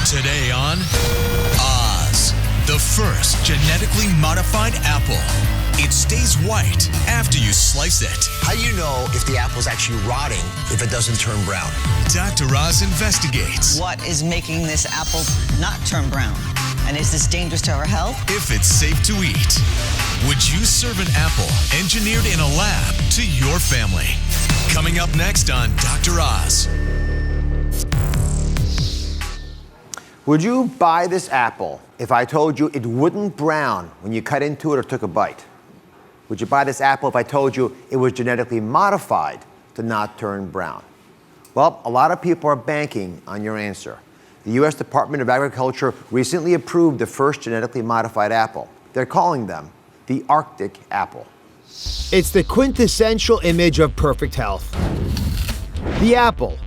Today on Oz, the first genetically modified apple. It stays white after you slice it. How do you know if the apple's actually rotting if it doesn't turn brown? Dr. Oz investigates. What is making this apple not turn brown? And is this dangerous to our health? If it's safe to eat. Would you serve an apple engineered in a lab to your family? Coming up next on Dr. Oz. Would you buy this apple if I told you it wouldn't brown when you cut into it or took a bite? Would you buy this apple if I told you it was genetically modified to not turn brown? Well, a lot of people are banking on your answer. The U.S. Department of Agriculture recently approved the first genetically modified apple. They're calling them the Arctic apple. It's the quintessential image of perfect health. The apple.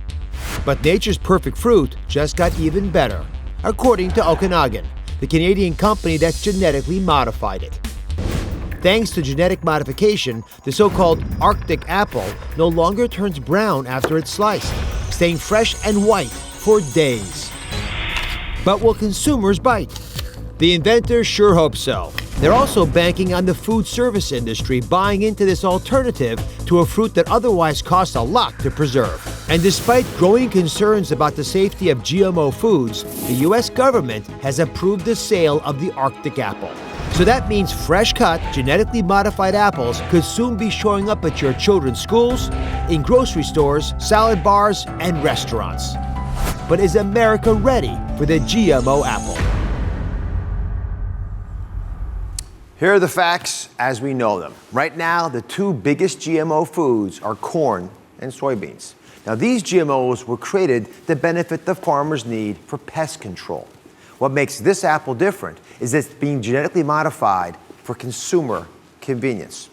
But nature's perfect fruit just got even better, according to Okanagan, the Canadian company that genetically modified it. Thanks to genetic modification, the so-called Arctic apple no longer turns brown after it's sliced, staying fresh and white for days. But will consumers bite? The inventors sure hope so. They're also banking on the food service industry buying into this alternative to a fruit that otherwise costs a lot to preserve. And despite growing concerns about the safety of GMO foods, the U.S. government has approved the sale of the Arctic apple. So that means fresh-cut, genetically modified apples could soon be showing up at your children's schools, in grocery stores, salad bars, and restaurants. But is America ready for the GMO apple? Here are the facts as we know them. Right now, the two biggest GMO foods are corn and soybeans. Now, these GMOs were created to benefit the farmer's need for pest control. What makes this apple different is it's being genetically modified for consumer convenience.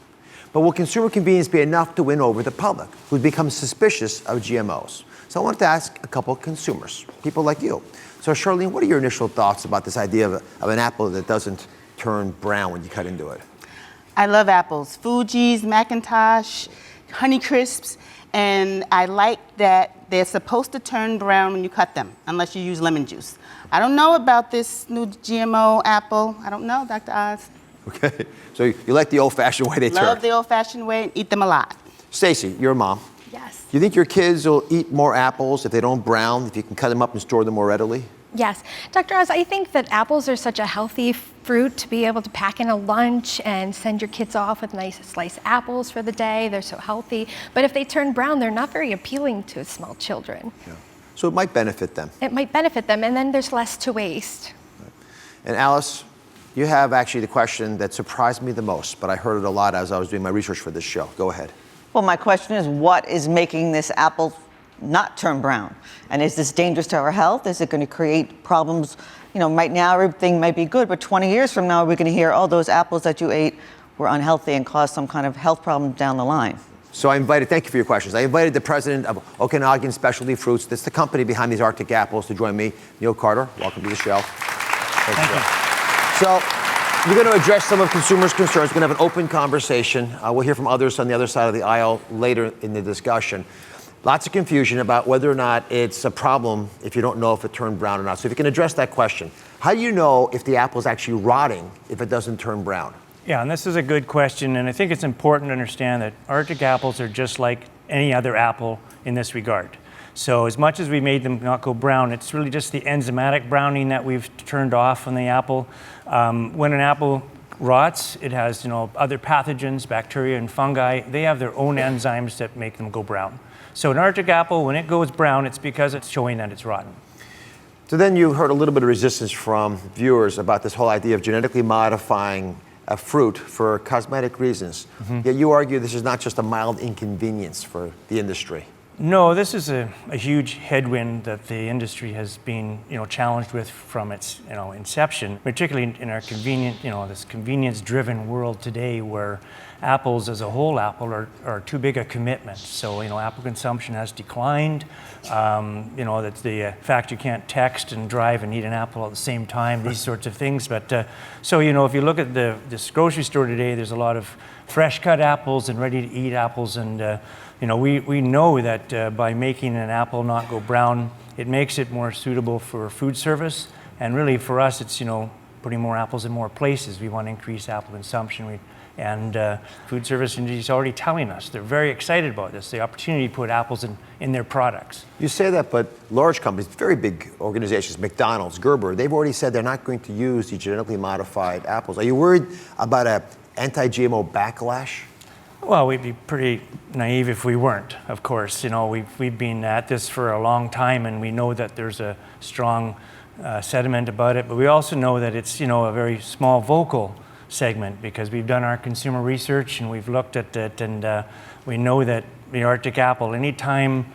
But will consumer convenience be enough to win over the public, who've become suspicious of GMOs? So I wanted to ask a couple of consumers, people like you. So Charlene, what are your initial thoughts about this idea of an apple that doesn't turn brown when you cut into it? I love apples. Fuji's, Macintosh, Honeycrisps, and I like that they're supposed to turn brown when you cut them, unless you use lemon juice. I don't know about this new GMO apple. I don't know, Dr. Oz. Okay, so you like the old-fashioned way they turn. Love the old-fashioned way and eat them a lot. Stacy, you're a mom. Yes. Do you think your kids will eat more apples if they don't brown, if you can cut them up and store them more readily? Yes. Dr. Oz, I think that apples are such a healthy fruit to be able to pack in a lunch and send your kids off with nice sliced apples for the day. They're so healthy. But if they turn brown, they're not very appealing to small children. Yeah. So it might benefit them. It might benefit them, and then there's less to waste. Right. And Alice, you have actually the question that surprised me the most, but I heard it a lot as I was doing my research for this show. Go ahead. Well, my question is, what is making this apple not turn brown? And is this dangerous to our health? Is it going to create problems? You know, right now everything might be good, but 20 years from now we're going to hear, oh, those apples that you ate were unhealthy and caused some kind of health problem down the line. So thank you for your questions. I invited the president of Okanagan Specialty Fruits, that's the company behind these Arctic apples, to join me. Neil Carter, welcome to the show. Thank you. So we're going to address some of consumers' concerns. We're going to have an open conversation. We'll hear from others on the other side of the aisle later in the discussion. Lots of confusion about whether or not it's a problem if you don't know if it turned brown or not. So if you can address that question. How do you know if the apple is actually rotting if it doesn't turn brown? Yeah, and this is a good question, and I think it's important to understand that Arctic apples are just like any other apple in this regard. So as much as we made them not go brown, it's really just the enzymatic browning that we've turned off on the apple. When an apple rots, it has other pathogens, bacteria and fungi. They have their own enzymes that make them go brown. So an Arctic apple, when it goes brown, it's because it's showing that it's rotten. So then you heard a little bit of resistance from viewers about this whole idea of genetically modifying a fruit for cosmetic reasons. Mm-hmm. Yet you argue this is not just a mild inconvenience for the industry. No, this is a huge headwind that the industry has been, challenged with from its, inception, particularly in our this convenience-driven world today, where apples as a whole apple are too big a commitment. So, apple consumption has declined. That's the fact you can't text and drive and eat an apple at the same time, these sorts of things. But if you look at this grocery store today, there's a lot of fresh cut apples and ready to eat apples. And, we know that by making an apple not go brown, it makes it more suitable for food service. And really for us, it's, putting more apples in more places. We want to increase apple consumption. And food service industry is already telling us they're very excited about this, the opportunity to put apples in their products. You say that, but large companies, very big organizations, McDonald's, Gerber, they've already said they're not going to use the genetically modified apples. Are you worried about an anti-GMO backlash? Well, we'd be pretty naive if we weren't, of course. We've been at this for a long time, and we know that there's a strong sentiment about it, but we also know that it's, a very small vocal segment, because we've done our consumer research and we've looked at it, and we know that the Arctic apple, anytime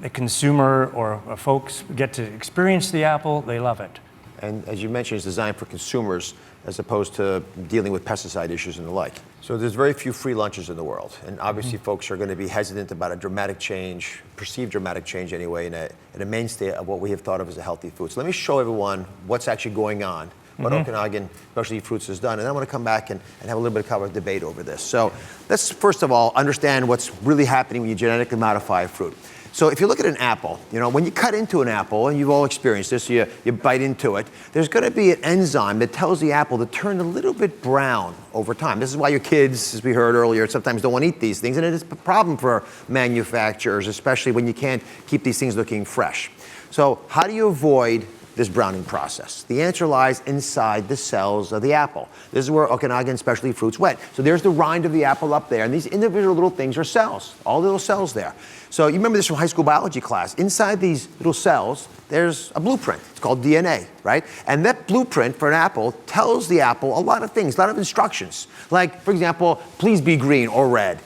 the consumer or folks get to experience the apple, they love it. And as you mentioned, it's designed for consumers as opposed to dealing with pesticide issues and the like. So there's very few free lunches in the world, and obviously folks are going to be hesitant about a dramatic change, perceived dramatic change anyway, in a mainstay of what we have thought of as a healthy food. So let me show everyone what's actually going on, what Okanagan Specialty Fruits has done, and then I want to come back and have a little bit of debate over this. So let's first of all understand what's really happening when you genetically modify a fruit. So if you look at an apple, when you cut into an apple, and you've all experienced this, you bite into it, there's going to be an enzyme that tells the apple to turn a little bit brown over time. This is why your kids, as we heard earlier, sometimes don't want to eat these things, and it is a problem for manufacturers, especially when you can't keep these things looking fresh. So how do you avoid this browning process? The answer lies inside the cells of the apple. This is where Okanagan Specialty Fruits went. So there's the rind of the apple up there, and these individual little things are cells, all little cells there. So you remember this from high school biology class. Inside these little cells, there's a blueprint. It's called DNA, right? And that blueprint for an apple tells the apple a lot of things, a lot of instructions. Like, for example, please be green or red,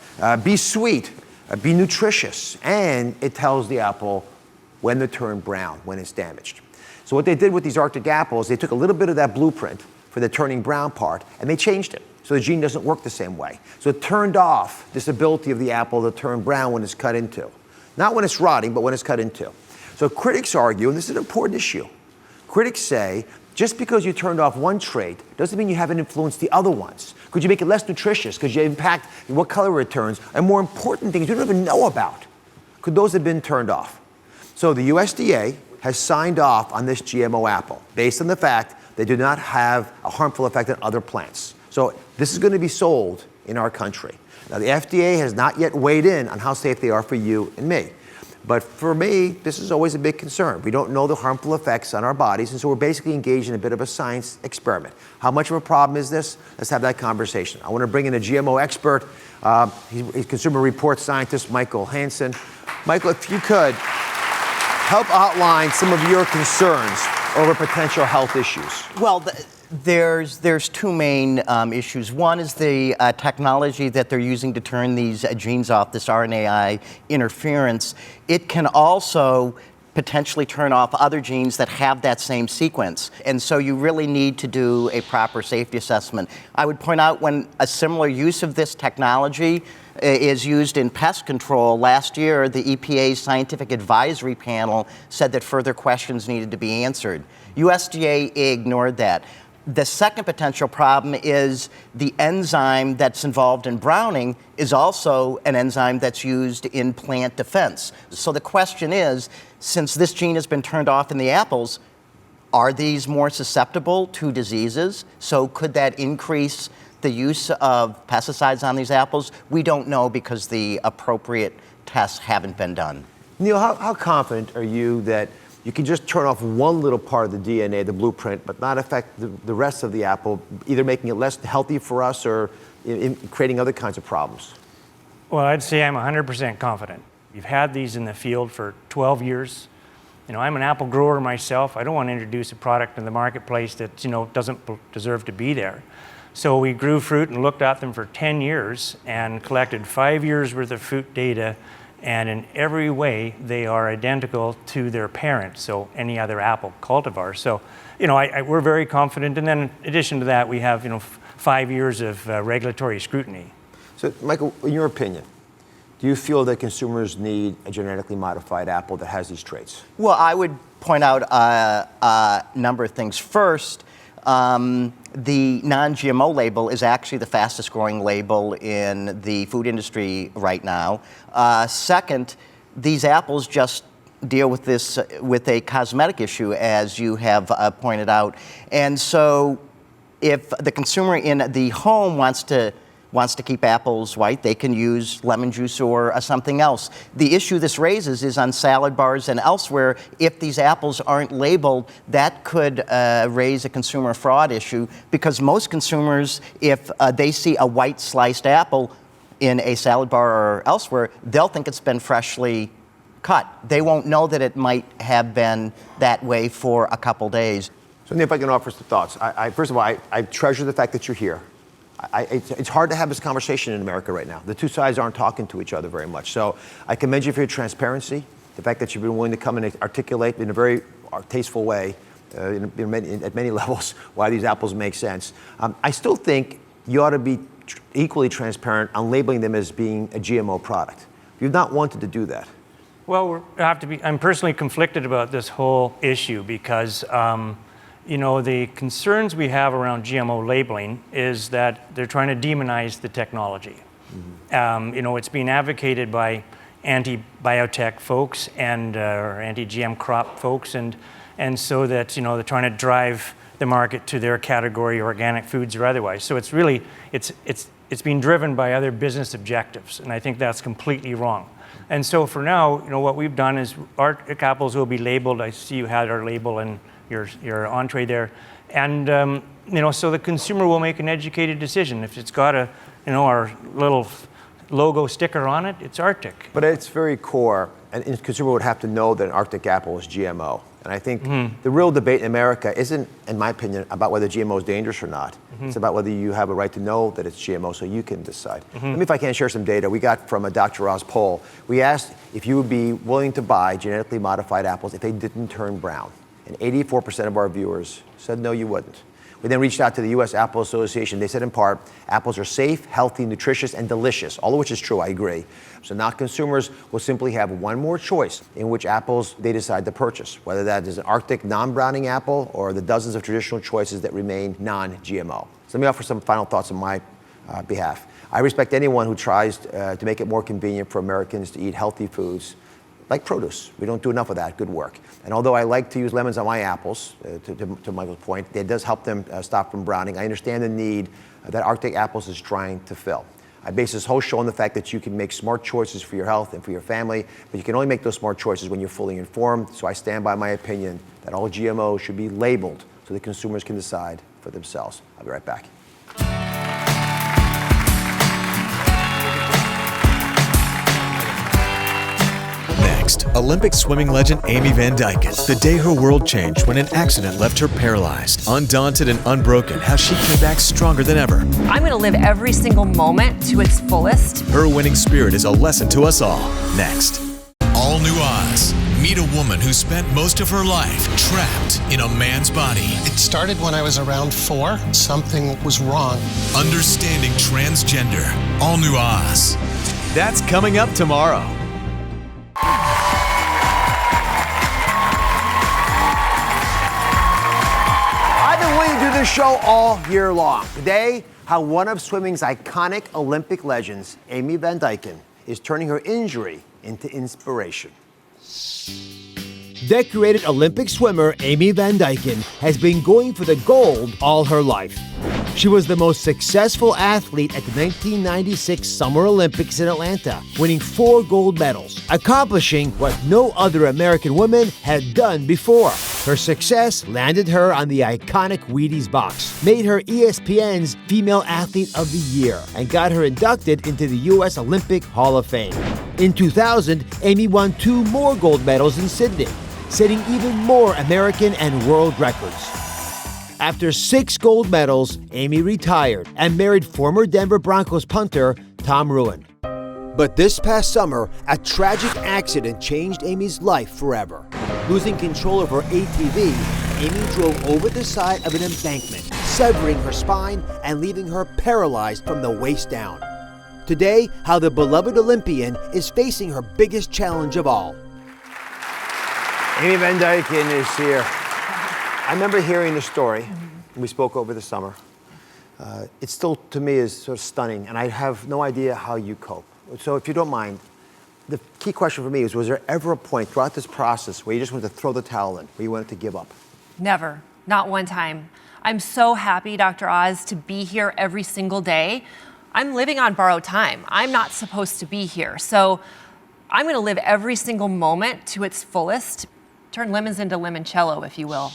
be sweet, be nutritious, and it tells the apple when to turn brown, when it's damaged. So what they did with these Arctic apples, they took a little bit of that blueprint for the turning brown part, and they changed it. So the gene doesn't work the same way. So it turned off this ability of the apple to turn brown when it's cut into. Not when it's rotting, but when it's cut into. So critics argue, and this is an important issue, critics say, just because you turned off one trait doesn't mean you haven't influenced the other ones. Could you make it less nutritious? Could you impact what color it turns? And more important things you don't even know about. Could those have been turned off? So the USDA has signed off on this GMO apple based on the fact they do not have a harmful effect on other plants. So this is going to be sold in our country. Now the FDA has not yet weighed in on how safe they are for you and me. But for me, this is always a big concern. We don't know the harmful effects on our bodies, and so we're basically engaged in a bit of a science experiment. How much of a problem is this? Let's have that conversation. I want to bring in a GMO expert, he's Consumer Reports scientist, Michael Hansen. Michael, if you could, help outline some of your concerns over potential health issues. Well, there's two main issues. One is the technology that they're using to turn these genes off, this RNAi interference. It can also potentially turn off other genes that have that same sequence. And so you really need to do a proper safety assessment. I would point out when a similar use of this technology is used in pest control. Last year, the EPA's Scientific Advisory Panel said that further questions needed to be answered. USDA ignored that. The second potential problem is the enzyme that's involved in browning is also an enzyme that's used in plant defense. So the question is, since this gene has been turned off in the apples, are these more susceptible to diseases? So could that increase the use of pesticides on these apples? We don't know because the appropriate tests haven't been done. Neil, how confident are you that you can just turn off one little part of the DNA, the blueprint, but not affect the rest of the apple, either making it less healthy for us or creating other kinds of problems? Well, I'd say I'm 100% confident. We've had these in the field for 12 years. I'm an apple grower myself. I don't want to introduce a product in the marketplace that, doesn't deserve to be there. So we grew fruit and looked at them for 10 years and collected 5 years worth of fruit data, and in every way they are identical to their parent, so any other apple cultivar. So, we're very confident, and then in addition to that, we have, 5 years of regulatory scrutiny. So, Michael, in your opinion, do you feel that consumers need a genetically modified apple that has these traits? Well, I would point out a number of things. First, the non-GMO label is actually the fastest growing label in the food industry right now. Second, these apples just deal with this with a cosmetic issue, as you have pointed out. And so if the consumer in the home wants to keep apples white, they can use lemon juice or something else. The issue this raises is on salad bars and elsewhere. If these apples aren't labeled, that could raise a consumer fraud issue, because most consumers, if they see a white sliced apple in a salad bar or elsewhere, they'll think it's been freshly cut. They won't know that it might have been that way for a couple days. So, if I can offer some thoughts. First of all, I treasure the fact that you're here. It's hard to have this conversation in America right now. The two sides aren't talking to each other very much. So I commend you for your transparency, the fact that you've been willing to come and articulate in a very tasteful way, at many levels, why these apples make sense. I still think you ought to be equally transparent on labeling them as being a GMO product. You've not wanted to do that. Well, I'm personally conflicted about this whole issue because, the concerns we have around GMO labeling is that they're trying to demonize the technology. Mm-hmm. It's being advocated by anti-biotech folks and or anti-GM crop folks, and so that they're trying to drive the market to their category, organic foods or otherwise. So it's really it's being driven by other business objectives, and I think that's completely wrong. And so for now, what we've done is Arctic apples will be labeled. I see you had our label in your entree there, and so the consumer will make an educated decision. If it's got our little logo sticker on it, it's Arctic. But at its very core, a consumer would have to know that an Arctic apple is GMO. And I think the real debate in America isn't, in my opinion, about whether GMO is dangerous or not. Mm-hmm. It's about whether you have a right to know that it's GMO so you can decide. Mm-hmm. Let me, if I can, share some data we got from a Dr. Oz poll. We asked if you would be willing to buy genetically modified apples if they didn't turn brown. And 84% of our viewers said no, you wouldn't. We then reached out to the U.S. Apple Association. They said in part, apples are safe, healthy, nutritious, and delicious, all of which is true, I agree. So now consumers will simply have one more choice in which apples they decide to purchase, whether that is an Arctic non-browning apple or the dozens of traditional choices that remain non-GMO. So let me offer some final thoughts on my behalf. I respect anyone who tries to make it more convenient for Americans to eat healthy foods, like produce. We don't do enough of that. Good work. And although I like to use lemons on my apples, to Michael's point, it does help them stop from browning. I understand the need that Arctic apples is trying to fill. I base this whole show on the fact that you can make smart choices for your health and for your family, but you can only make those smart choices when you're fully informed. So I stand by my opinion that all GMOs should be labeled so that consumers can decide for themselves. I'll be right back. Next, Olympic swimming legend Amy Van Dyken. The day her world changed when an accident left her paralyzed. Undaunted and unbroken, how she came back stronger than ever. I'm going to live every single moment to its fullest. Her winning spirit is a lesson to us all. Next. All New Oz. Meet a woman who spent most of her life trapped in a man's body. It started when I was around 4. Something was wrong. Understanding transgender. All New Oz. That's coming up tomorrow. I've been waiting to do this show all year long. Today, how one of swimming's iconic Olympic legends, Amy Van Dyken, is turning her injury into inspiration. Decorated Olympic swimmer Amy Van Dyken has been going for the gold all her life. She was the most successful athlete at the 1996 Summer Olympics in Atlanta, winning 4 gold medals, accomplishing what no other American woman had done before. Her success landed her on the iconic Wheaties box, made her ESPN's Female Athlete of the Year, and got her inducted into the U.S. Olympic Hall of Fame. In 2000, Amy won 2 more gold medals in Sydney, setting even more American and world records. After 6 gold medals, Amy retired and married former Denver Broncos punter Tom Ruin. But this past summer, a tragic accident changed Amy's life forever. Losing control of her ATV, Amy drove over the side of an embankment, severing her spine and leaving her paralyzed from the waist down. Today, how the beloved Olympian is facing her biggest challenge of all. Amy Van Dyken is here. I remember hearing the story. We spoke over the summer. It still, to me, is sort of stunning, and I have no idea how you cope. So if you don't mind, the key question for me is, was there ever a point throughout this process where you just wanted to throw the towel in, where you wanted to give up? Never, not one time. I'm so happy, Dr. Oz, to be here every single day. I'm living on borrowed time. I'm not supposed to be here. So I'm going to live every single moment to its fullest. Turn lemons into limoncello, if you will.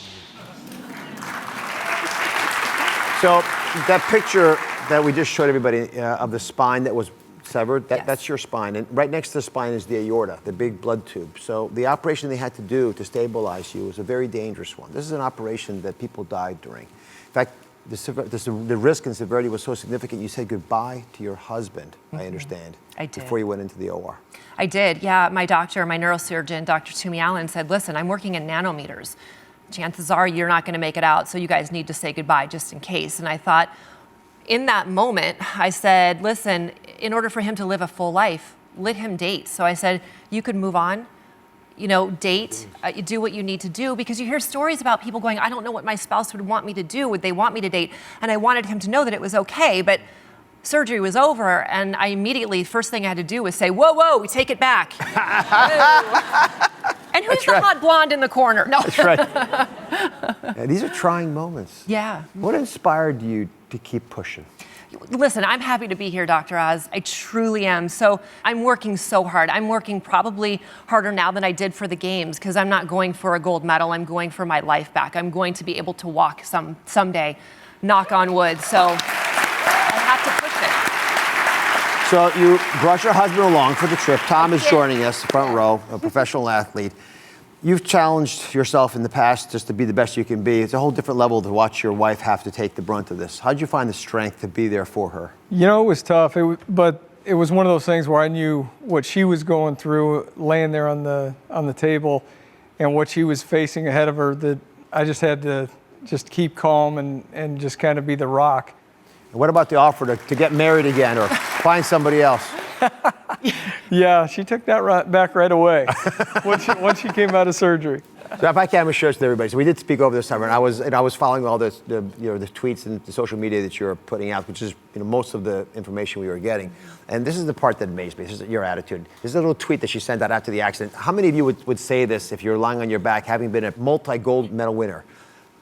So that picture that we just showed everybody of the spine that was severed, that's your spine. And right next to the spine is the aorta, the big blood tube. So the operation they had to do to stabilize you was a very dangerous one. This is an operation that people died during. In fact, the risk and severity was so significant, you said goodbye to your husband, I understand. I did. Before you went into the OR. I did, yeah. My doctor, my neurosurgeon, Dr. Toomey Allen, said, listen, I'm working in nanometers. Chances are you're not going to make it out, so you guys need to say goodbye just in case. And I thought, in that moment, I said, listen, in order for him to live a full life, let him date. So I said, you could move on, date, do what you need to do, because you hear stories about people going, I don't know what my spouse would want me to do. Would they want me to date? And I wanted him to know that it was okay, but surgery was over, and I immediately, first thing I had to do was say, whoa, whoa, we take it back. And who's the hot blonde in the corner? No. That's right. Yeah, these are trying moments. Yeah. What inspired you to keep pushing? Listen, I'm happy to be here, Dr. Oz. I truly am. So I'm working so hard. I'm working probably harder now than I did for the games, because I'm not going for a gold medal. I'm going for my life back. I'm going to be able to walk someday, knock on wood. So I have to push it. So you brought your husband along for the trip. Tom is joining us, front row, a professional athlete. You've challenged yourself in the past just to be the best you can be. It's a whole different level to watch your wife have to take the brunt of this. How did you find the strength to be there for her? It was tough, but it was one of those things where I knew what she was going through, laying there on the table, and what she was facing ahead of her, that I just had to just keep calm and just kind of be the rock. And what about the offer to get married again or find somebody else? Yeah, she took that back right away once she came out of surgery. So if I can, I'm sure to everybody. So we did speak over the summer, and I was following all the tweets and the social media that you're putting out, which is most of the information we were getting. And this is the part that amazed me. This is your attitude. This is a little tweet that she sent out after the accident. How many of you would say this if you're lying on your back, having been a multi-gold medal winner?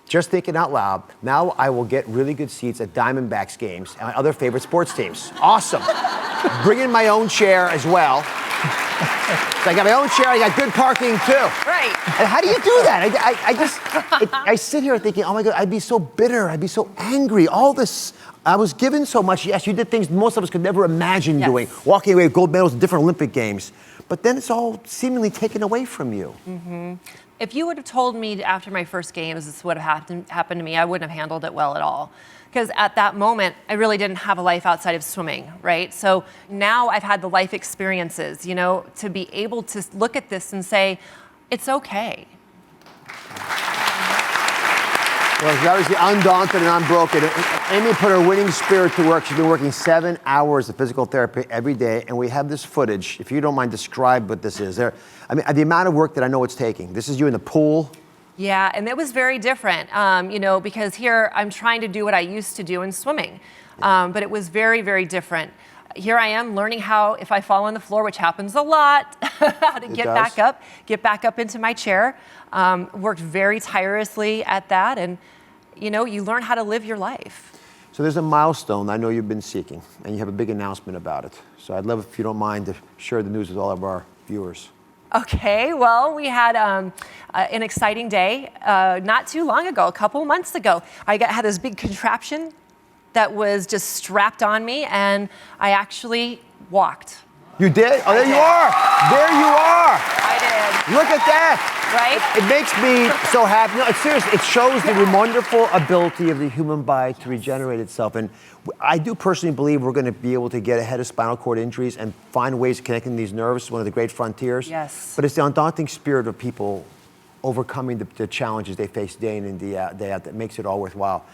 Just thinking out loud, now I will get really good seats at Diamondbacks games and my other favorite sports teams. Awesome. Bring in my own chair as well. So I got my own chair, I got good parking too. Right. And how do you do that? I sit here thinking, oh my God, I'd be so bitter, I'd be so angry. All this, I was given so much. Yes, you did things most of us could never imagine doing, walking away with gold medals at different Olympic games. But then it's all seemingly taken away from you. Mm-hmm. If you would have told me after my first games this would have happened to me, I wouldn't have handled it well at all. Because at that moment, I really didn't have a life outside of swimming, right? So now I've had the life experiences, to be able to look at this and say, it's okay. Well, she's obviously undaunted and unbroken. Amy put her winning spirit to work. She's been working 7 hours of physical therapy every day, and we have this footage. If you don't mind, describe what this is. The amount of work that I know it's taking. This is you in the pool. Yeah, and it was very different, because here I'm trying to do what I used to do in swimming, but it was very, very different. Here I am learning how, if I fall on the floor, which happens a lot, how to get back up into my chair. Worked very tirelessly at that, and you learn how to live your life. So there's a milestone I know you've been seeking, and you have a big announcement about it. So I'd love, if you don't mind, to share the news with all of our viewers. Okay, well, we had an exciting day not too long ago, a couple months ago. I had this big contraption that was just strapped on me, and I actually walked. You did? Oh, there you are. There you are. I did. Look at that. Right? It makes me so happy. No, it's serious. It shows the wonderful ability of the human body to regenerate itself. And I do personally believe we're going to be able to get ahead of spinal cord injuries and find ways of connecting these nerves. It's one of the great frontiers. Yes. But it's the undaunting spirit of people overcoming the challenges they face day in and day out that makes it all worthwhile.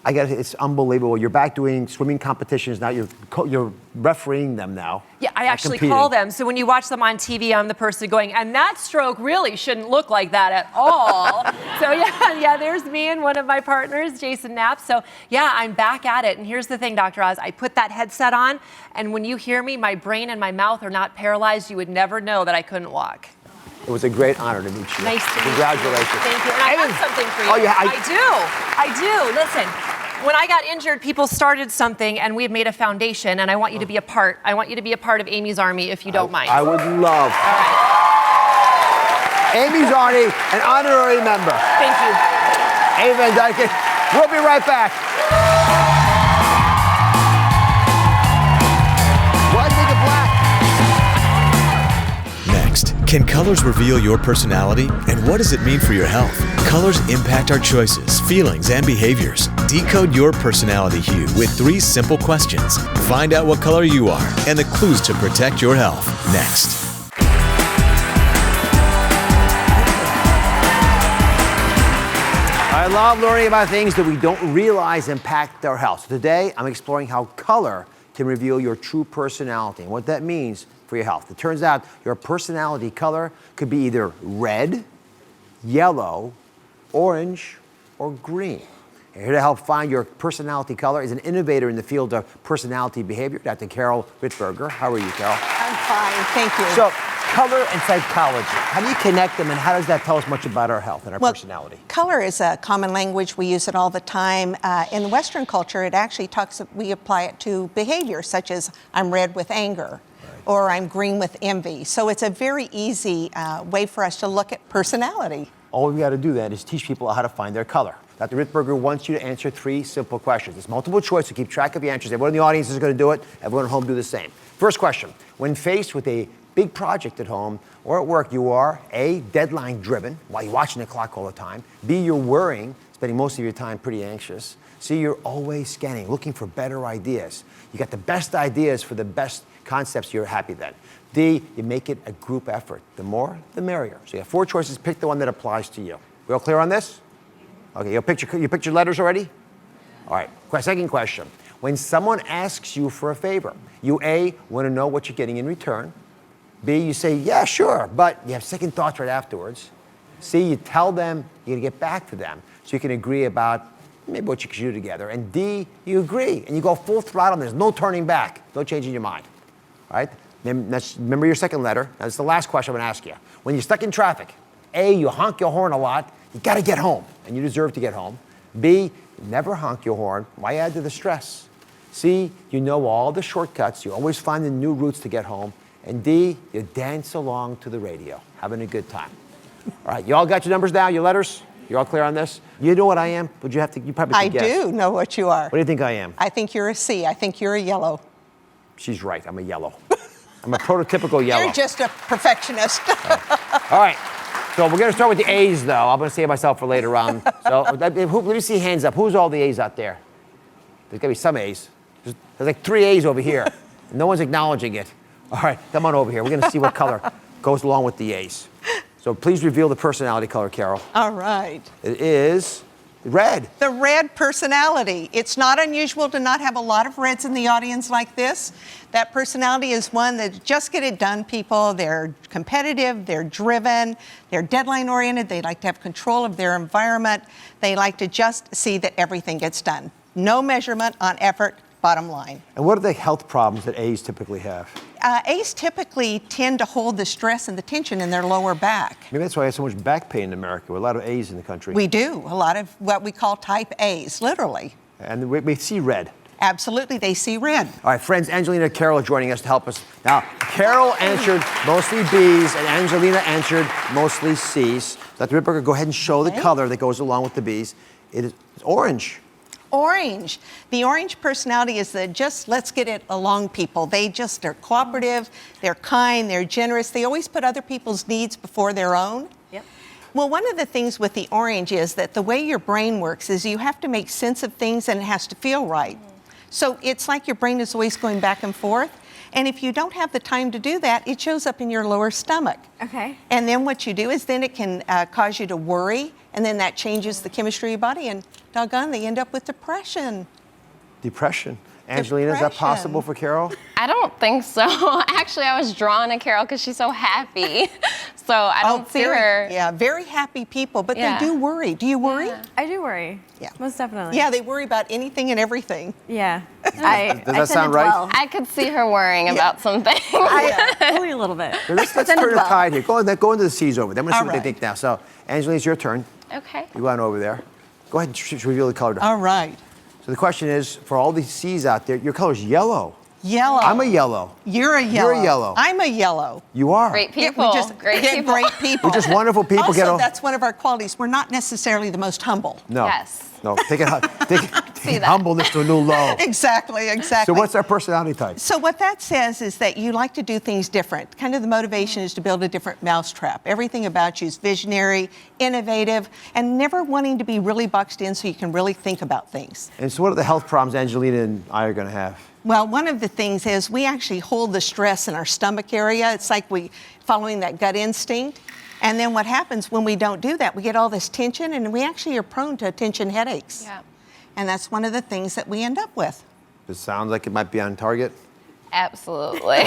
I guess it's unbelievable. You're back doing swimming competitions now. You're refereeing them now. Yeah, I actually call them. So when you watch them on TV, I'm the person going, and that stroke really shouldn't look like that at all. So yeah, there's me and one of my partners, Jason Knapp. So yeah, I'm back at it. And here's the thing, Dr. Oz, I put that headset on, and when you hear me, my brain and my mouth are not paralyzed. You would never know that I couldn't walk. It was a great honor to meet you. Nice to meet you. Congratulations. Thank you. And I have something for you. Oh, yeah. I do. Listen, when I got injured, people started something, and we've made a foundation, and I want you to be a part. I want you to be a part of Amy's Army, if you don't mind. I would love. All right. Amy's Army, an honorary member. Thank you. Amy Van Dyken. We'll be right back. What? Make it black. Next, can colors reveal your personality, and what does it mean for your health? Colors impact our choices, feelings, and behaviors. Decode your personality hue with 3 simple questions. Find out what color you are and the clues to protect your health. Next. I love learning about things that we don't realize impact our health. So today, I'm exploring how color can reveal your true personality and what that means for your health. It turns out your personality color could be either red, yellow, orange, or green. And here to help find your personality color is an innovator in the field of personality behavior, Dr. Carol Rittberger. How are you, Carol? I'm fine, thank you. So, color and psychology, how do you connect them, and how does that tell us much about our health and our personality? Color is a common language. We use it all the time. In the Western culture, it actually we apply it to behavior, such as I'm red with anger, or I'm green with envy. So it's a very easy way for us to look at personality. All we've got to do then is teach people how to find their color. Dr. Rittberger wants you to answer 3 simple questions. It's multiple choice, so keep track of your answers. Everyone in the audience is going to do it. Everyone at home do the same. First question, when faced with a big project at home or at work, you are A, deadline driven, while you're watching the clock all the time. B, you're worrying, spending most of your time pretty anxious. C, you're always scanning, looking for better ideas. You got the best ideas for the best concepts, you're happy then. D, you make it a group effort. The more, the merrier. So you have 4 choices, pick the one that applies to you. We all clear on this? Okay, you picked your letters already? All right, second question. When someone asks you for a favor, you A, want to know what you're getting in return. B, you say, yeah, sure, but you have second thoughts right afterwards. C, you tell them you're going to get back to them so you can agree about maybe what you could do together. And D, you agree, and you go full throttle, and there's no turning back, no changing your mind. All right? Remember your second letter. Now, this is the last question I'm going to ask you. When you're stuck in traffic, A, you honk your horn a lot. You got to get home, and you deserve to get home. B, you never honk your horn. Why add to the stress? C, you know all the shortcuts. You always find the new routes to get home. And D, you dance along to the radio, having a good time. All right, you all got your numbers down, your letters? You're all clear on this? You know what I am? Would you have to? You probably could guess. I do know what you are. What do you think I am? I think you're a C. I think you're a yellow. She's right. I'm a yellow. I'm a prototypical yellow. You're just a perfectionist. All right. So we're going to start with the A's, though. I'm going to save myself for later on. So let me see hands up. Who's all the A's out there? There's got to be some A's. There's like 3 A's over here. No one's acknowledging it. All right, come on over here. We're going to see what color goes along with the A's. So please reveal the personality color, Carol. All right. It is red. The red personality. It's not unusual to not have a lot of reds in the audience like this. That personality is one that just get it done people. They're competitive, they're driven, they're deadline oriented, they like to have control of their environment. They like to just see that everything gets done. No measurement on effort, bottom line. And what are the health problems that A's typically have? A's typically tend to hold the stress and the tension in their lower back. Maybe that's why I have so much back pain in America. We're a lot of A's in the country. We do. A lot of what we call type A's, literally. And we see red. Absolutely, they see red. All right, friends, Angelina and Carol are joining us to help us. Now, Carol answered mostly B's, and Angelina answered mostly C's. Dr. Rittberger, go ahead and show the color that goes along with the B's. It's orange. Orange. The orange personality is the just let's get it along people. They just are cooperative, they're kind, they're generous. They always put other people's needs before their own. Yep. Well, one of the things with the orange is that the way your brain works is you have to make sense of things and it has to feel right. So it's like your brain is always going back and forth. And if you don't have the time to do that, it shows up in your lower stomach. Okay. And then what you do is then it can cause you to worry and then that changes the chemistry of your body, and doggone, they end up with depression. Depression. Angelina, is that possible for Carol? I don't think so. Actually, I was drawn to Carol because she's so happy. So I don't see her. Yeah, very happy people, but Yeah. they do worry. Do you worry? I do worry. Yeah. Most definitely. Yeah, they worry about anything and everything. Yeah. Does that sound right? I could see her worrying about something. I worry a little bit. Let's turn the tide here. Go into the C's over there. I'm going to see what they think now. So, Angelina, it's your turn. Okay. You go on over there. Go ahead and reveal the color. All right. So the question is, for all these C's out there, your color's yellow. Yellow. I'm a yellow. You're a yellow. You're a yellow. I'm a yellow. You are. Great people. Great people. We're just wonderful people. Also, that's one of our qualities. We're not necessarily the most humble. No. Yes. No. Take humbleness to a new low. Exactly. So what's our personality type? So what that says is that you like to do things different. Kind of the motivation is to build a different mousetrap. Everything about you is visionary, innovative, and never wanting to be really boxed in so you can really think about things. And so what are the health problems Angelina and I are going to have? Well, one of the things is we actually hold the stress in our stomach area. It's like following that gut instinct. And then what happens when we don't do that, we get all this tension, and we actually are prone to tension headaches. Yeah. And that's one of the things that we end up with. It sounds like it might be on target. Absolutely.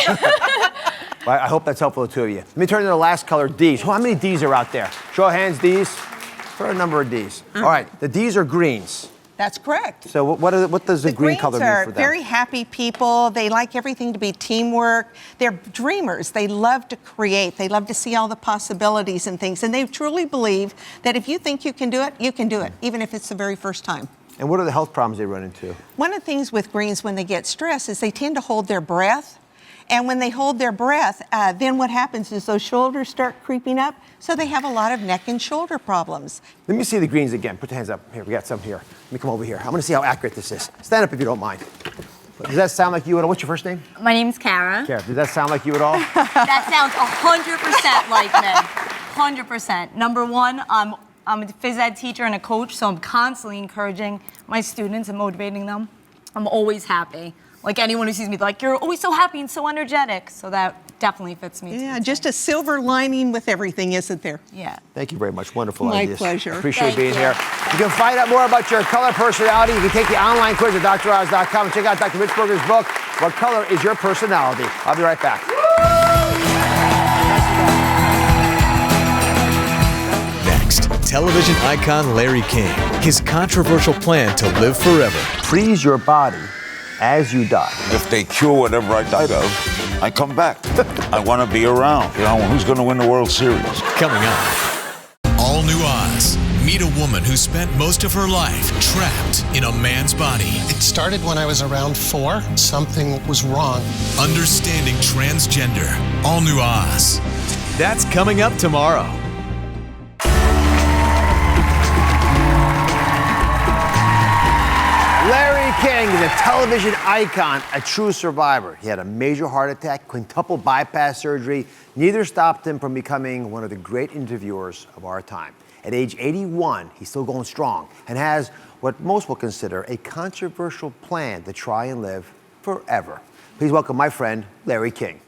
I hope that's helpful to the two of you. Let me turn to the last color, D's. How many D's are out there? Show of hands, D's. For a number of D's. All right, the D's are greens. That's correct. So what does the green color mean for them? Greens are very happy people. They like everything to be teamwork. They're dreamers. They love to create. They love to see all the possibilities and things. And they truly believe that if you think you can do it, even if it's the very first time. And what are the health problems they run into? One of the things with greens when they get stressed is they tend to hold their breath. And when they hold their breath, then what happens is those shoulders start creeping up. So they have a lot of neck and shoulder problems. Let me see the greens again. Put your hands up. Here, we got some here. Let me come over here. I want to see how accurate this is. Stand up if you don't mind. Does that sound like you at all? What's your first name? My name's Kara. Kara, does that sound like you at all? That sounds 100% like me. 100%. Number one, I'm a phys ed teacher and a coach, so I'm constantly encouraging my students and motivating them. I'm always happy. Like anyone who sees me, like, you're always so happy and so energetic. So that definitely fits me. Yeah, just a silver lining with everything, isn't there? Yeah. Thank you very much. Wonderful My ideas. pleasure. Appreciate being here. You can find out more about your color personality. You can take the online quiz at droz.com and check out Dr. Richburger's book, What Color is Your Personality? I'll be right back. Next, television icon Larry King. His controversial plan to live forever. Freeze your body as you die. If they cure whatever I died of, I come back. I want to be around. You know, who's going to win the World Series? Coming up. All New Oz. Meet a woman who spent most of her life trapped in a man's body. It started when I was around 4. Something was wrong. Understanding transgender. All New Oz. That's coming up tomorrow. Larry King is a television icon, a true survivor. He had a major heart attack, quintuple bypass surgery. Neither stopped him from becoming one of the great interviewers of our time. At age 81, he's still going strong and has what most will consider a controversial plan to try and live forever. Please welcome my friend, Larry King.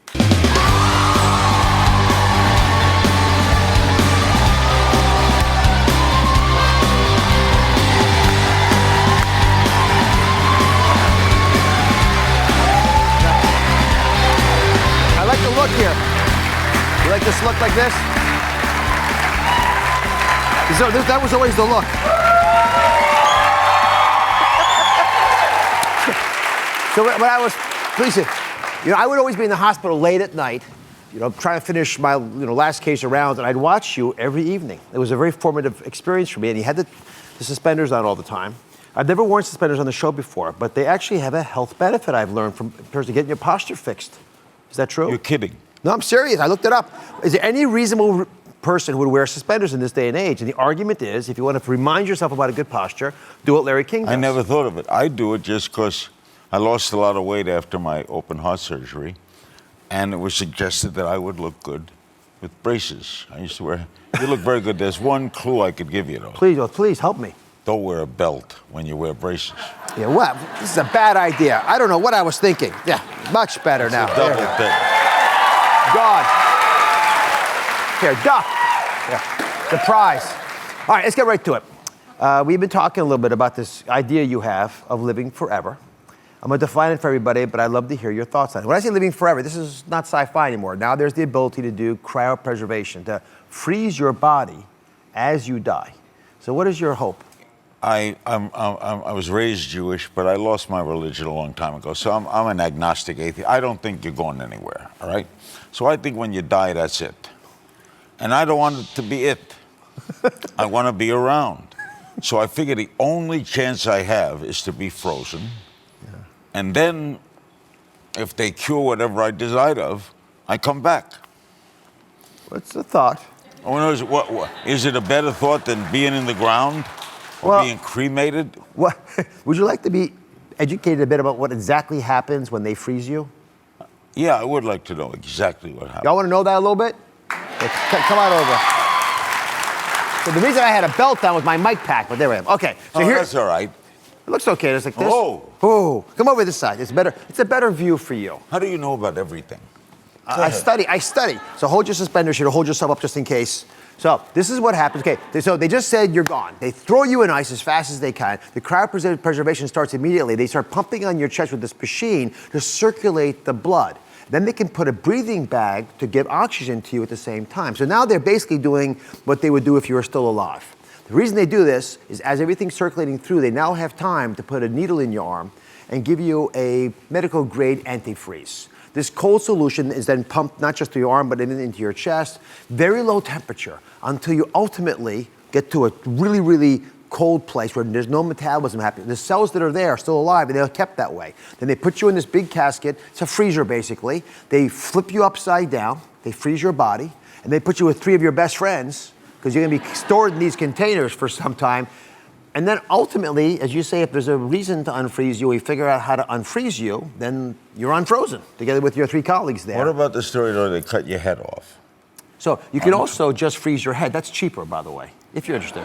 Look here. You like this look like this? So that was always the look. So when I was, I would always be in the hospital late at night, trying to finish my, last case of rounds, and I'd watch you every evening. It was a very formative experience for me, and you had the suspenders on all the time. I've never worn suspenders on the show before, but they actually have a health benefit I've learned from in terms of getting your posture fixed. Is that true? You're kidding. No, I'm serious. I looked it up. Is there any reasonable person who would wear suspenders in this day and age? And the argument is, if you want to remind yourself about a good posture, do what Larry King does. I never thought of it. I do it just because I lost a lot of weight after my open heart surgery, and it was suggested that I would look good with braces. I used to wear. You look very good. There's one clue I could give you, though. Please help me. Don't wear a belt when you wear braces. Yeah, what? This is a bad idea. I don't know what I was thinking. Yeah, much better It's now. a double thing. God. Here, duck. Yeah. The prize. All right, let's get right to it. We've been talking a little bit about this idea you have of living forever. I'm going to define it for everybody, but I'd love to hear your thoughts on it. When I say living forever, this is not sci-fi anymore. Now there's the ability to do cryopreservation, to freeze your body as you die. So what is your hope? I was raised Jewish, but I lost my religion a long time ago. So I'm an agnostic atheist. I don't think you're going anywhere, all right? So I think when you die, that's it. And I don't want it to be it. I want to be around. So I figure the only chance I have is to be frozen. Yeah. And then if they cure whatever I died of, I come back. What's the thought? Oh, no, is it a better thought than being in the ground or being cremated? What, would you like to be educated a bit about what exactly happens when they freeze you? Yeah, I would like to know exactly what happens. Y'all want to know that a little bit? Come on over. So the reason I had a belt on was my mic pack, but there I am. Okay, so here. That's all right. It looks okay. It's like this. Oh, come over this side. It's better. It's a better view for you. How do you know about everything? I study. So hold your suspenders here to hold yourself up just in case. So this is what happens. Okay, so they just said you're gone. They throw you in ice as fast as they can. The cryopreservation starts immediately. They start pumping on your chest with this machine to circulate the blood. Then they can put a breathing bag to give oxygen to you at the same time. So now they're basically doing what they would do if you were still alive. The reason they do this is as everything's circulating through, they now have time to put a needle in your arm and give you a medical grade antifreeze. This cold solution is then pumped not just to your arm, but into your chest, very low temperature, until you ultimately get to a really, really cold place where there's no metabolism happening. The cells that are there are still alive, and they're kept that way. Then they put you in this big casket. It's a freezer, basically. They flip you upside down. They freeze your body, and they put you with 3 of your best friends, because you're going to be stored in these containers for some time. And then ultimately, as you say, if there's a reason to unfreeze you, we figure out how to unfreeze you, then you're unfrozen, together with your 3 colleagues there. What about the story where they cut your head off? So you can also just freeze your head. That's cheaper, by the way, if you're interested.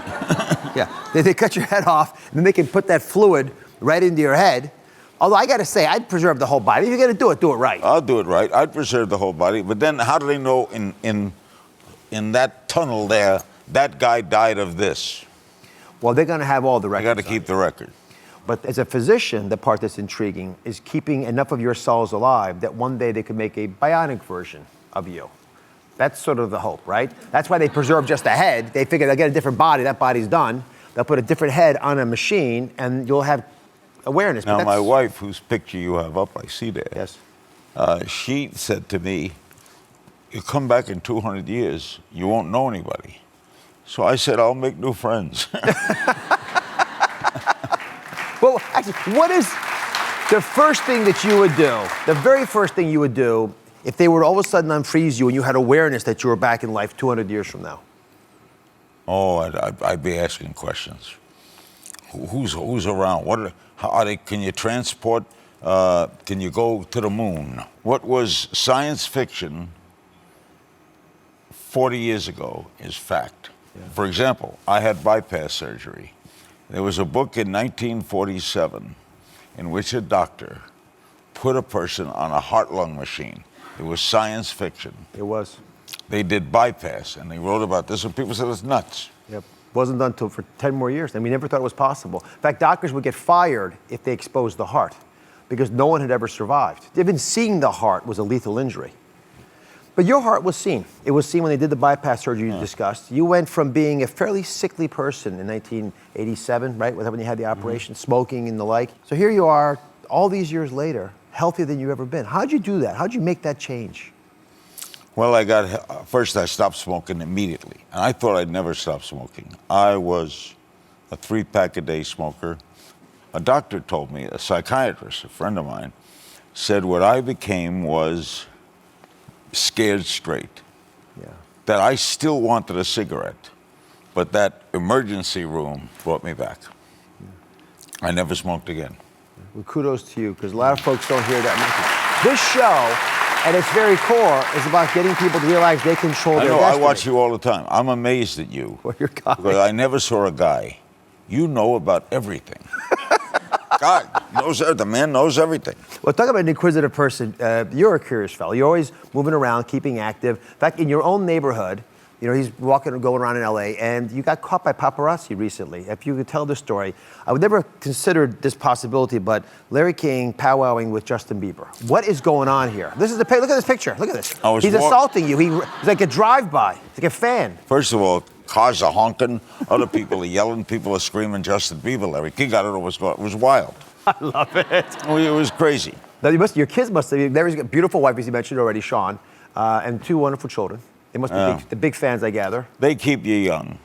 Yeah, they cut your head off, and then they can put that fluid right into your head. Although I got to say, I'd preserve the whole body. If you're going to do it right. I'll do it right. I'd preserve the whole body. But then how do they know in that tunnel there, that guy died of this? Well, they're going to have all the records. I got to keep the record. But as a physician, the part that's intriguing is keeping enough of your cells alive that one day they could make a bionic version of you. That's sort of the hope, right? That's why they preserve just a head. They figure they'll get a different body. That body's done. They'll put a different head on a machine, and you'll have awareness. Now, my wife, whose picture you have up, I see there. Yes. She said to me, "You come back in 200 years, you won't know anybody." So I said, "I'll make new friends." Well, actually, what is the first thing that you would do? The very first thing you would do if they were all of a sudden unfreeze you and you had awareness that you were back in life 200 years from now? Oh, I'd be asking questions. Who's around? How are they? Can you transport? Can you go to the moon? What was science fiction 40 years ago is fact. Yeah. For example, I had bypass surgery. There was a book in 1947 in which a doctor put a person on a heart-lung machine. It was science fiction. It was. They did bypass, and they wrote about this, and people said it's nuts. Yep. Wasn't done until for 10 more years. And we never thought it was possible. In fact, doctors would get fired if they exposed the heart because no one had ever survived. Even seeing the heart was a lethal injury. But your heart was seen. It was seen when they did the bypass surgery you discussed. You went from being a fairly sickly person in 1987, right, when you had the operation, smoking and the like. So here you are, all these years later, healthier than you've ever been. How'd you do that? How'd you make that change? Well, first I stopped smoking immediately. And I thought I'd never stop smoking. I was a 3-pack-a-day smoker. A doctor told me, a psychiatrist, a friend of mine, said what I became was scared straight. Yeah. That I still wanted a cigarette, but that emergency room brought me back. Yeah. I never smoked again. Well, kudos to you, because a lot of folks don't hear that message. This show, at its very core, is about getting people to realize they control their destiny. I watch you all the time. I'm amazed at you. Well, you're guy. Because I never saw a guy. You know about everything. God knows everything. The man knows everything. Well, talk about an inquisitive person. You're a curious fellow. You're always moving around, keeping active. In fact, in your own neighborhood, You know, he's walking and going around in LA, and you got caught by paparazzi recently. If you could tell the story, I would never have considered this possibility, but Larry King powwowing with Justin Bieber. What is going on here? This is look at this picture. Look at this. He's assaulting you. He's like a drive-by. He's like a fan. First of all, cars are honking, other people are yelling, people are screaming Justin Bieber, Larry King. I don't know what's going on. It was wild. I love it. It was crazy. Now, your kids must have, Larry's got a beautiful wife, as you mentioned already, Sean, and 2 wonderful children. They must be the big fans, I gather. They keep you young.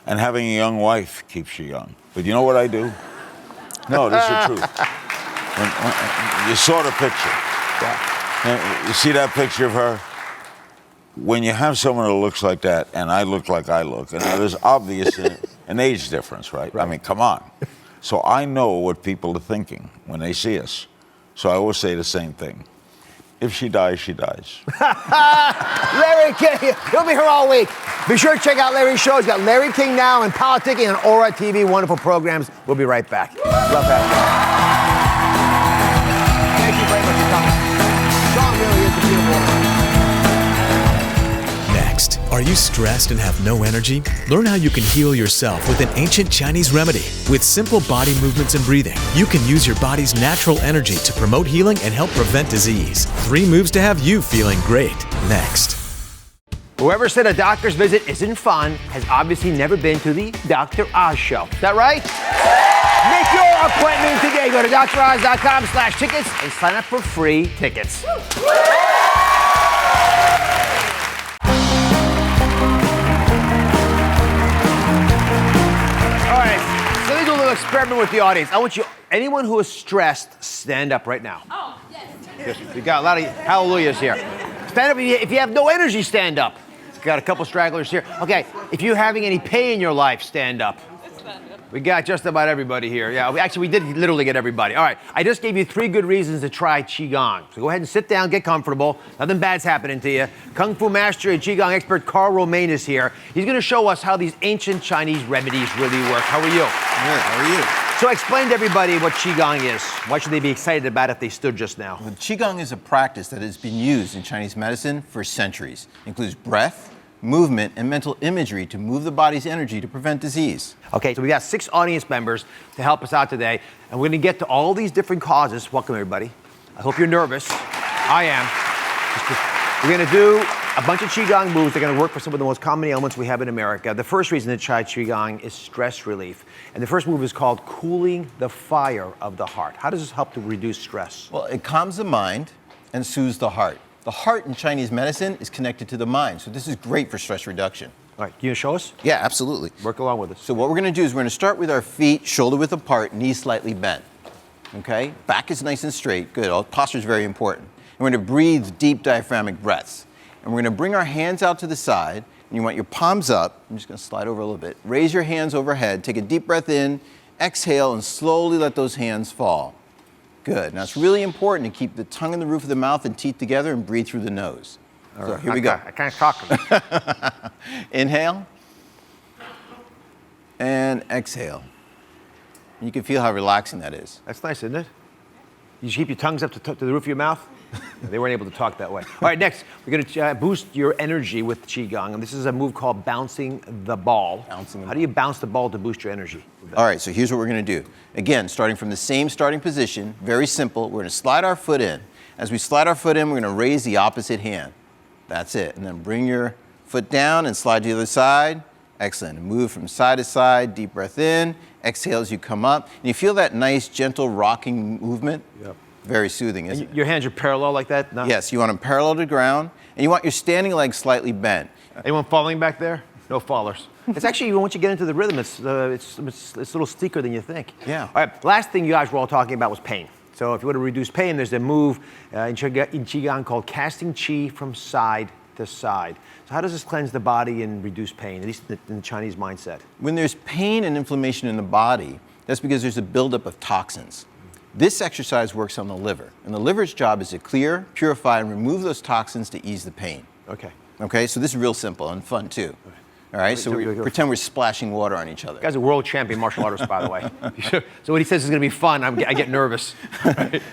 And having a young wife keeps you young. But you know what I do? No, this is the truth. When you saw the picture. Yeah. You see that picture of her? When you have someone that looks like that, and I look like I look, and there's obvious an age difference, right? I mean, come on. So I know what people are thinking when they see us. So I always say the same thing. If she dies, she dies. Larry King, he'll be here all week. Be sure to check out Larry's show. He's got Larry King Now and Politicking on Aura TV. Wonderful programs. We'll be right back. Love having you. Thank you very much for coming. Sean really is the beautiful. Next, are you stressed and have no energy? Learn how you can heal yourself with an ancient Chinese remedy. With simple body movements and breathing, you can use your body's natural energy to promote healing and help prevent disease. 3 moves to have you feeling great. Next. Whoever said a doctor's visit isn't fun has obviously never been to the Dr. Oz show. Is that right? Make your appointment today. Go to droz.com/tickets and sign up for free tickets. Experiment with the audience. I want you, anyone who is stressed, stand up right now. Oh, yes. We got a lot of hallelujahs here. Stand up if you have no energy, stand up. Got a couple stragglers here. Okay, if you're having any pain in your life, stand up. We got just about everybody here. Yeah, we did literally get everybody. All right, I just gave you 3 good reasons to try Qigong. So go ahead and sit down, get comfortable. Nothing bad's happening to you. Kung Fu master and Qigong expert Carl Romaine is here. He's going to show us how these ancient Chinese remedies really work. How are you? Good, how are you? So explain to everybody what Qigong is. Why should they be excited about it if they stood just now? Well, Qigong is a practice that has been used in Chinese medicine for centuries. It includes breath, movement, and mental imagery to move the body's energy to prevent disease. Okay, so we got 6 audience members to help us out today, and we're going to get to all these different causes. Welcome, everybody. I hope you're nervous. I am. We're going to do a bunch of Qigong moves. They're going to work for some of the most common ailments we have in America. The first reason to try Qigong is stress relief. And the first move is called cooling the fire of the heart. How does this help to reduce stress? Well, it calms the mind and soothes the heart. The heart in Chinese medicine is connected to the mind, so this is great for stress reduction. All right, can you show us? Yeah, absolutely. Work along with us. So what we're going to do is we're going to start with our feet shoulder width apart, knees slightly bent. Okay? Back is nice and straight. Good. Posture is very important. And we're going to breathe deep diaphragmatic breaths. And we're going to bring our hands out to the side, and you want your palms up. I'm just going to slide over a little bit. Raise your hands overhead. Take a deep breath in, exhale, and slowly let those hands fall. Good. Now, it's really important to keep the tongue and the roof of the mouth and teeth together and breathe through the nose. All so right. here we go. I can't talk. Inhale. And exhale. And you can feel how relaxing that is. That's nice, isn't it? You keep your tongues up to the roof of your mouth? They weren't able to talk that way. All right, next, we're going to boost your energy with Qigong. And this is a move called bouncing the ball. How do you bounce the ball to boost your energy? All right, so here's what we're going to do. Again, starting from the same starting position, very simple. We're going to slide our foot in. As we slide our foot in, we're going to raise the opposite hand. That's it. And then bring your foot down and slide to the other side. Excellent. And move from side to side, deep breath in. Exhale as you come up. And you feel that nice, gentle, rocking movement? Yep. Very soothing, isn't it? Your hands are parallel like that? No? Yes, you want them parallel to the ground. And you want your standing legs slightly bent. Anyone falling back there? No fallers. It's actually, once you get into the rhythm, it's a little steeper than you think. Yeah. All right, last thing you guys were all talking about was pain. So if you want to reduce pain, there's a move in Qigong called casting Qi from side to side. So how does this cleanse the body and reduce pain, at least in the Chinese mindset? When there's pain and inflammation in the body, that's because there's a buildup of toxins. This exercise works on the liver, and the liver's job is to clear, purify, and remove those toxins to ease the pain. Okay. Okay, so this is real simple and fun too. All right, so we pretend we're splashing water on each other. You guys are world champion martial artists, by the way. So when he says it's going to be fun, I get nervous.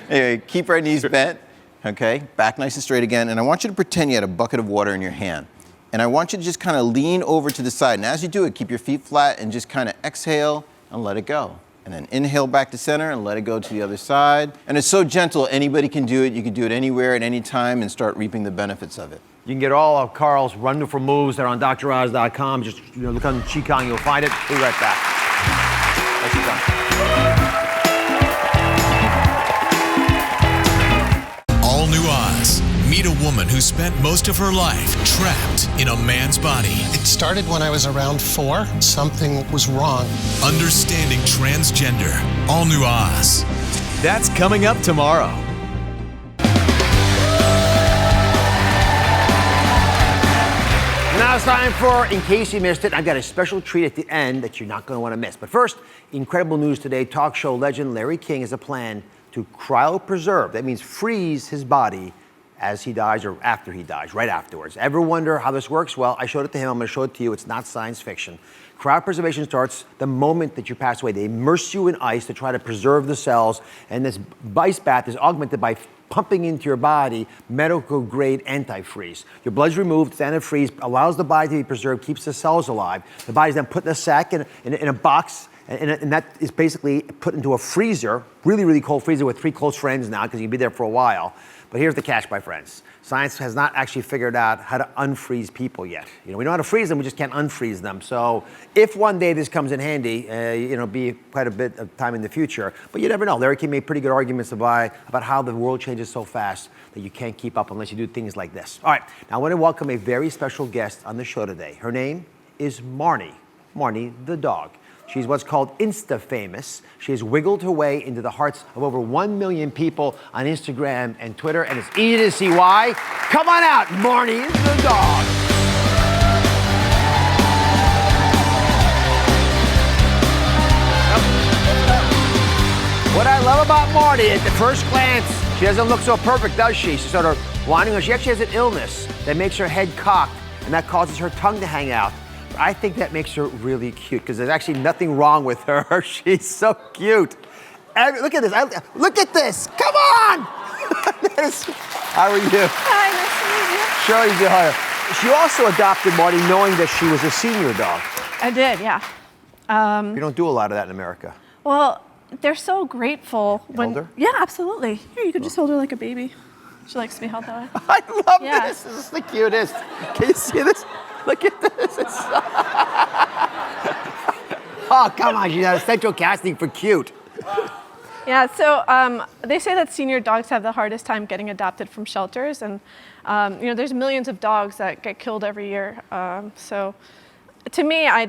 Anyway, keep our knees bent, okay? Back nice and straight again, and I want you to pretend you had a bucket of water in your hand. And I want you to just kind of lean over to the side. And as you do it, keep your feet flat and just kind of exhale and let it go. And then inhale back to center and let it go to the other side. And it's so gentle, anybody can do it. You can do it anywhere at any time and start reaping the benefits of it. You can get all of Carl's wonderful moves that are on DrOz.com. Just look on Qigong, you'll find it. We'll be right back. Thanks for coming. All New Oz. Meet a woman who spent most of her life trapped in a man's body. It started when I was around 4. Something was wrong. Understanding transgender. All New Oz. That's coming up tomorrow. Now it's time for, in case you missed it, I've got a special treat at the end that you're not going to want to miss. But first, incredible news today. Talk show legend Larry King has a plan to cryopreserve. That means freeze his body as he dies or after he dies, right afterwards. Ever wonder how this works? Well, I showed it to him. I'm going to show it to you. It's not science fiction. Cryopreservation starts the moment that you pass away. They immerse you in ice to try to preserve the cells, and this ice bath is augmented by pumping into your body medical-grade antifreeze. Your blood's removed, it's antifreeze, allows the body to be preserved, keeps the cells alive. The body's then put in a sack, in a box, and that is basically put into a freezer, really, really cold freezer with 3 close friends now, because you can be there for a while. But here's the catch, my friends. Science has not actually figured out how to unfreeze people yet. We know how to freeze them, we just can't unfreeze them. So if one day this comes in handy, it'll be quite a bit of time in the future. But you never know. Larry King made pretty good arguments about how the world changes so fast that you can't keep up unless you do things like this. All right, now I want to welcome a very special guest on the show today. Her name is Marnie. Marnie the dog. She's what's called Insta-famous. She has wiggled her way into the hearts of over 1 million people on Instagram and Twitter, and it's easy to see why. Come on out, Marnie the dog. What I love about Marnie, at the first glance, she doesn't look so perfect, does she? She's sort of wandering. She actually has an illness that makes her head cocked, and that causes her tongue to hang out. I think that makes her really cute because there's actually nothing wrong with her. She's so cute. Look at this. Look at this. Come on. How are you? Hi, nice to meet you. Sure, you do. She also adopted Marty knowing that she was a senior dog. I did, yeah. You don't do a lot of that in America. Well, they're so grateful when. Hold her? Yeah, absolutely. Here, you could just hold her like a baby. She likes to be held that way. I love this. This is the cutest. Can you see this? Look at this. Oh, come on. She's at central casting for cute. Yeah, so they say that senior dogs have the hardest time getting adopted from shelters. And, there's millions of dogs that get killed every year. So to me, I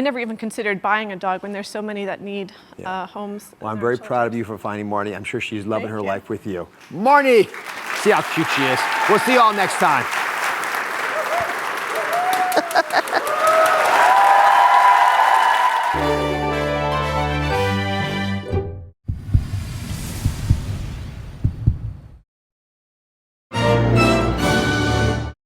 never even considered buying a dog when there's so many that need homes. Well, I'm very proud of you for finding Marnie. I'm sure she's loving her life with you. Marnie! See how cute she is. We'll see you all next time.